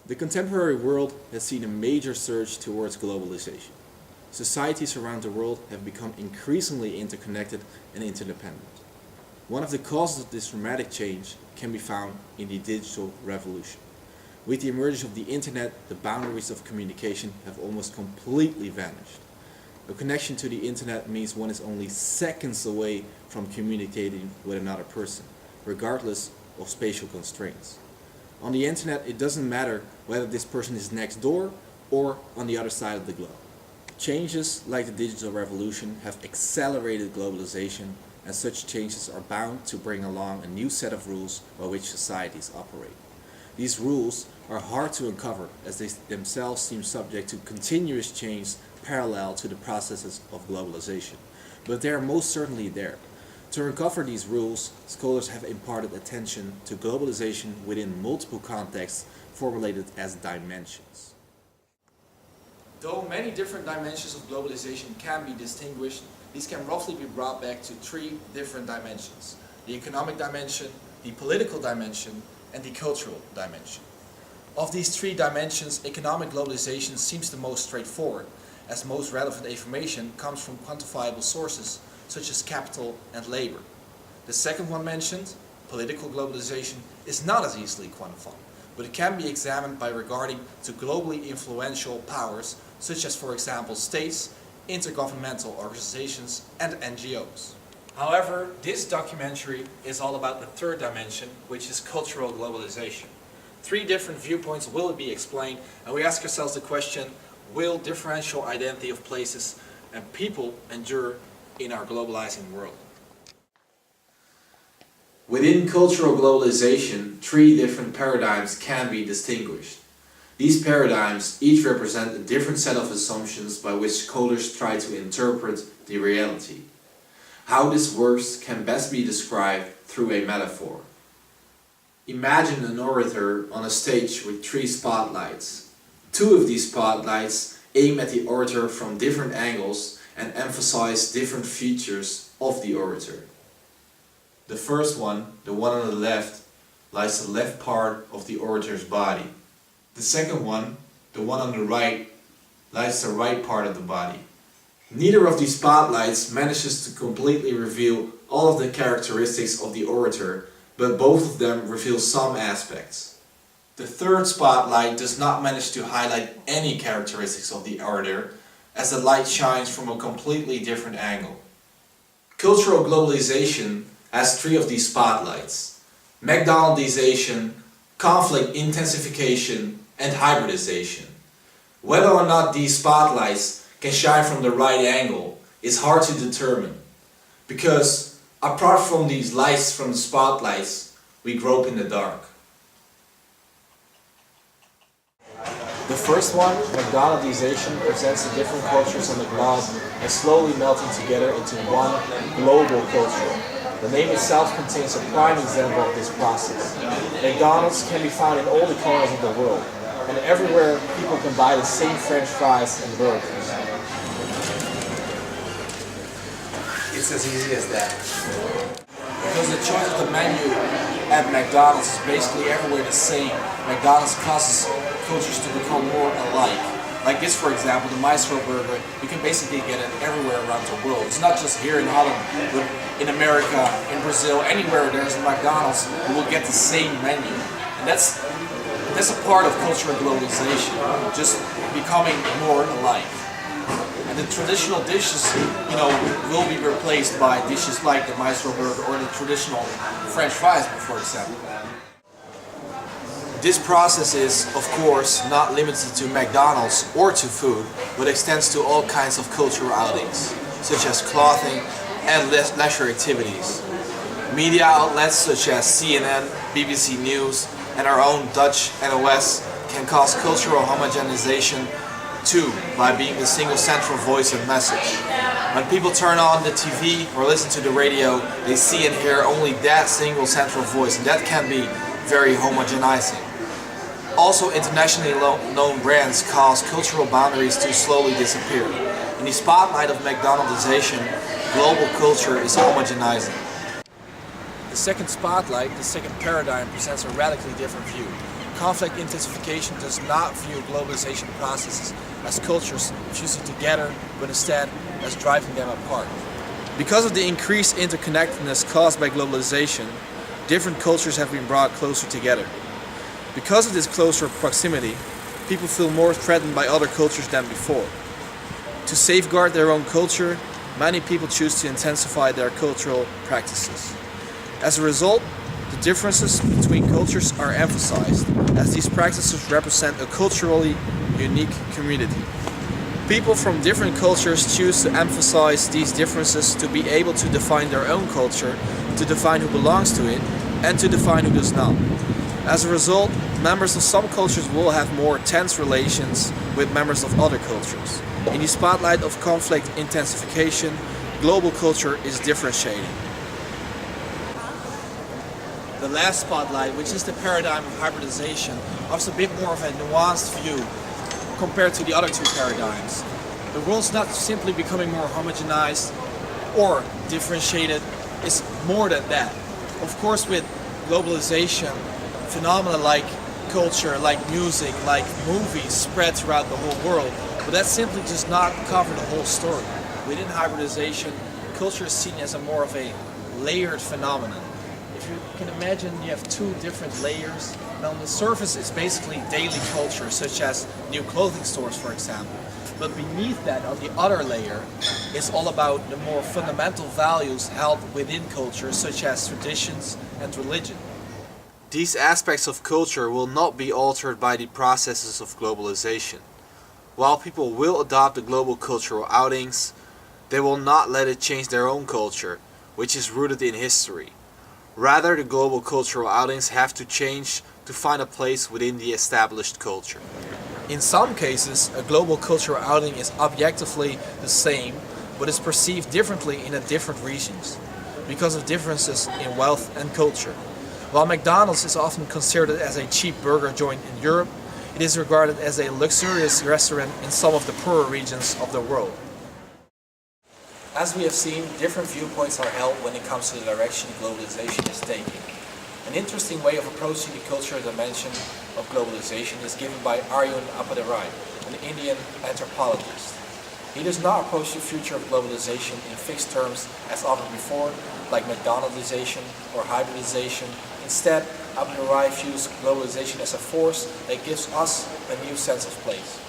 The contemporary world has seen a major surge towards globalization. Societies around the world have become increasingly interconnected and interdependent. One of the causes of this dramatic change can be found in the digital revolution. With the emergence of the internet, the boundaries of communication have almost completely vanished. A connection to the internet means one is only seconds away from communicating with another person, regardless of spatial constraints. On the internet, it doesn't matter whether this person is next door or on the other side of the globe. Changes like the digital revolution have accelerated globalization, and such changes are bound to bring along a new set of rules by which societies operate. These rules are hard to uncover as they themselves seem subject to continuous change parallel to the processes of globalization, but they are most certainly there. To uncover these rules, scholars have imparted attention to globalization within multiple contexts formulated as dimensions. Though many different dimensions of globalization can be distinguished, these can roughly be brought back to three different dimensions: the economic dimension, the political dimension, and the cultural dimension. Of these three dimensions, economic globalization seems the most straightforward, as most relevant information comes from quantifiable sources such as capital and labor. The second one mentioned, political globalization, is not as easily quantified, but it can be examined by regarding to globally influential powers such as, for example, states, intergovernmental organizations, and NGOs. However, this documentary is all about the third dimension, which is cultural globalization. Three different viewpoints will be explained, and we ask ourselves the question, will differential identity of places and people endure in our globalizing world? Within cultural globalization, three different paradigms can be distinguished. These paradigms each represent a different set of assumptions by which scholars try to interpret the reality. How this works can best be described through a metaphor. Imagine an orator on a stage with three spotlights. Two of these spotlights aim at the orator from different angles and emphasize different features of the orator. The first one, the one on the left, lies the left part of the orator's body. The second one, the one on the right, lies the right part of the body. Neither of these spotlights manages to completely reveal all of the characteristics of the orator, but both of them reveal some aspects. The third spotlight does not manage to highlight any characteristics of the orator, as the light shines from a completely different angle. Cultural globalization has three of these spotlights: McDonaldization, conflict intensification, and hybridization. Whether or not these spotlights can shine from the right angle is hard to determine, because apart from these lights from the spotlights, we grope in the dark. The first one, McDonaldization, presents the different cultures on the globe as slowly melting together into one global culture. The name itself contains a prime example of this process. McDonald's can be found in all the corners of the world, and everywhere people can buy the same French fries and burgers. It's as easy as that. Because the choice of the menu at McDonald's is basically everywhere the same, McDonald's causes cultures to become more alike. Like this, for example, the Maestro burger, you can basically get it everywhere around the world. It's not just here in Holland, but in America, in Brazil, anywhere there's a McDonald's, you will get the same menu. And that's a part of cultural globalization, just becoming more alike. And the traditional dishes, will be replaced by dishes like the Maestro burger or the traditional French fries, for example. This process is, of course, not limited to McDonald's or to food, but extends to all kinds of cultural outings, such as clothing and leisure activities. Media outlets such as CNN, BBC News, and our own Dutch NOS can cause cultural homogenization too, by being the single central voice and message. When people turn on the TV or listen to the radio, they see and hear only that single central voice, and that can be very homogenizing. Also, internationally known brands cause cultural boundaries to slowly disappear. In the spotlight of McDonaldization, global culture is homogenizing. The second spotlight, the second paradigm, presents a radically different view. conflict intensification does not view globalization processes as cultures fusing together, but instead as driving them apart. Because of the increased interconnectedness caused by globalization, different cultures have been brought closer together. Because of this closer proximity, people feel more threatened by other cultures than before. To safeguard their own culture, many people choose to intensify their cultural practices. As a result, the differences between cultures are emphasized, as these practices represent a culturally unique community. People from different cultures choose to emphasize these differences to be able to define their own culture, to define who belongs to it, and to define who does not. As a result, members of some cultures will have more tense relations with members of other cultures. In the spotlight of conflict intensification, global culture is differentiating. The last spotlight, which is the paradigm of hybridization, offers a bit more of a nuanced view compared to the other two paradigms. The world's not simply becoming more homogenized or differentiated, it's more than that. Of course, with globalization, phenomena like culture, like music, like movies spread throughout the whole world, but that simply does not cover the whole story. Within hybridization, culture is seen as a more of a layered phenomenon. If you can imagine, you have two different layers, and on the surface it's basically daily culture, such as new clothing stores, for example. But beneath that, on the other layer, it's all about the more fundamental values held within culture, such as traditions and religion. These aspects of culture will not be altered by the processes of globalization. While people will adopt the global cultural outings, they will not let it change their own culture, which is rooted in history. Rather, the global cultural outings have to change to find a place within the established culture. In some cases, a global cultural outing is objectively the same, but is perceived differently in the different regions, because of differences in wealth and culture. While McDonald's is often considered as a cheap burger joint in Europe, it is regarded as a luxurious restaurant in some of the poorer regions of the world. As we have seen, different viewpoints are held when it comes to the direction globalization is taking. An interesting way of approaching the cultural dimension of globalization is given by Arjun Appadurai, an Indian anthropologist. He does not approach the future of globalization in fixed terms as often before, like McDonaldization or hybridization. Instead, Appadurai views globalization as a force that gives us a new sense of place.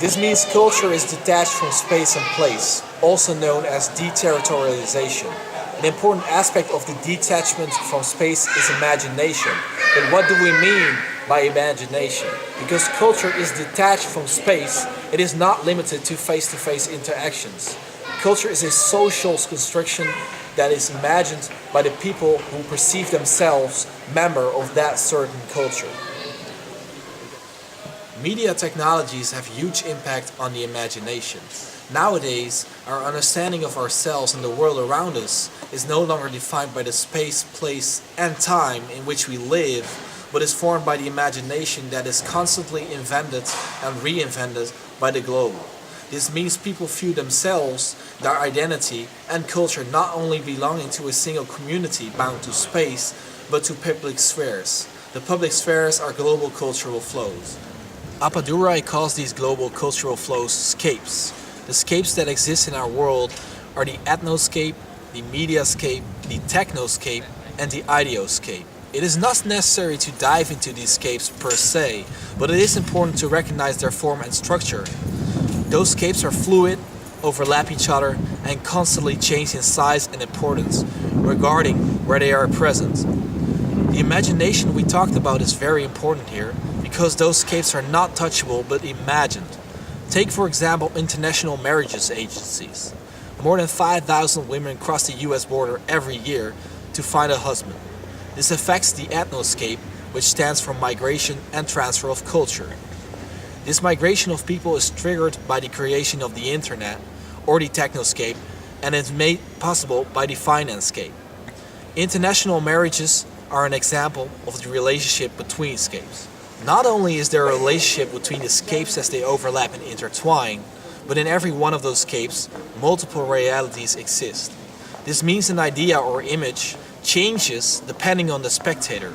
This means culture is detached from space and place, also known as deterritorialization. An important aspect of the detachment from space is imagination. But what do we mean by imagination? Because culture is detached from space, it is not limited to face-to-face interactions. Culture is a social construction that is imagined by the people who perceive themselves member of that certain culture. Media technologies have huge impact on the imagination. Nowadays, our understanding of ourselves and the world around us is no longer defined by the space, place, and time in which we live, but is formed by the imagination that is constantly invented and reinvented by the globe. This means people view themselves, their identity, and culture not only belonging to a single community bound to space, but to public spheres. The public spheres are global cultural flows. Appadurai calls these global cultural flows scapes. The scapes that exist in our world are the ethnoscape, the mediascape, the technoscape, and the ideoscape. It is not necessary to dive into these scapes per se, but it is important to recognize their form and structure. Those scapes are fluid, overlap each other, and constantly change in size and importance regarding where they are present. The imagination we talked about is very important here, because those scapes are not touchable but imagined. Take for example international marriages agencies. More than 5,000 women cross the US border every year to find a husband. This affects the ethnoscape, which stands for migration and transfer of culture. This migration of people is triggered by the creation of the internet or the technoscape, and is made possible by the financescape. International marriages are an example of the relationship between scapes. Not only is there a relationship between the scapes as they overlap and intertwine, but in every one of those scapes, multiple realities exist. This means an idea or image changes depending on the spectator.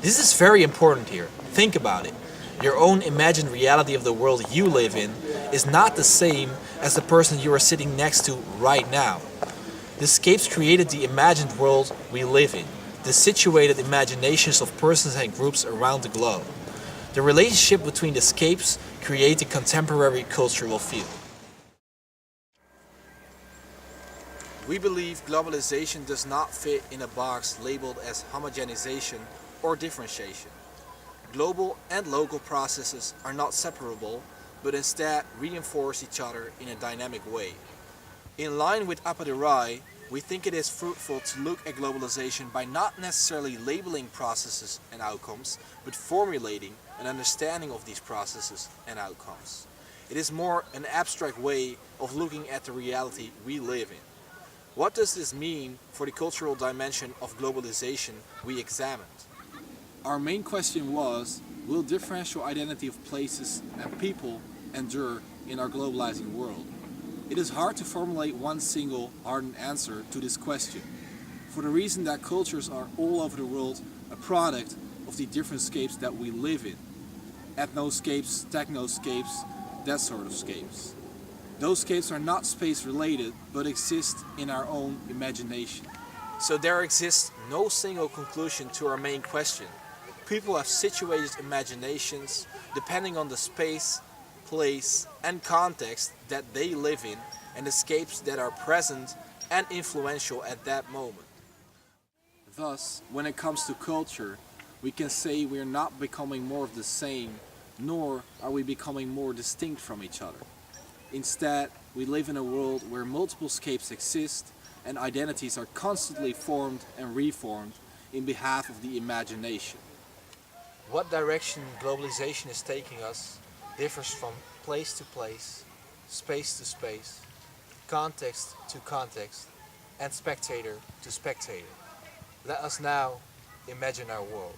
This is very important here. Think about it. Your own imagined reality of the world you live in is not the same as the person you are sitting next to right now. The scapes created the imagined world we live in, the situated imaginations of persons and groups around the globe. The relationship between the scapes create a contemporary cultural field. We believe globalization does not fit in a box labeled as homogenization or differentiation. Global and local processes are not separable, but instead reinforce each other in a dynamic way. In line with Appadurai, we think it is fruitful to look at globalization by not necessarily labeling processes and outcomes, but formulating an understanding of these processes and outcomes. It is more an abstract way of looking at the reality we live in. What does this mean for the cultural dimension of globalization we examined? Our main question was, will differential identity of places and people endure in our globalizing world? It is hard to formulate one single hardened answer to this question, for the reason that cultures are all over the world a product of the different scapes that we live in. Ethnoscapes, technoscapes, that sort of scapes. Those scapes are not space related, but exist in our own imagination. So there exists no single conclusion to our main question. People have situated imaginations depending on the space, place and context that they live in and the scapes that are present and influential at that moment. Thus, when it comes to culture, we can say we are not becoming more of the same, nor are we becoming more distinct from each other. Instead, we live in a world where multiple scapes exist and identities are constantly formed and reformed in behalf of the imagination. What direction globalization is taking us differs from place to place, space to space, context to context, and spectator to spectator. Let us now imagine our world.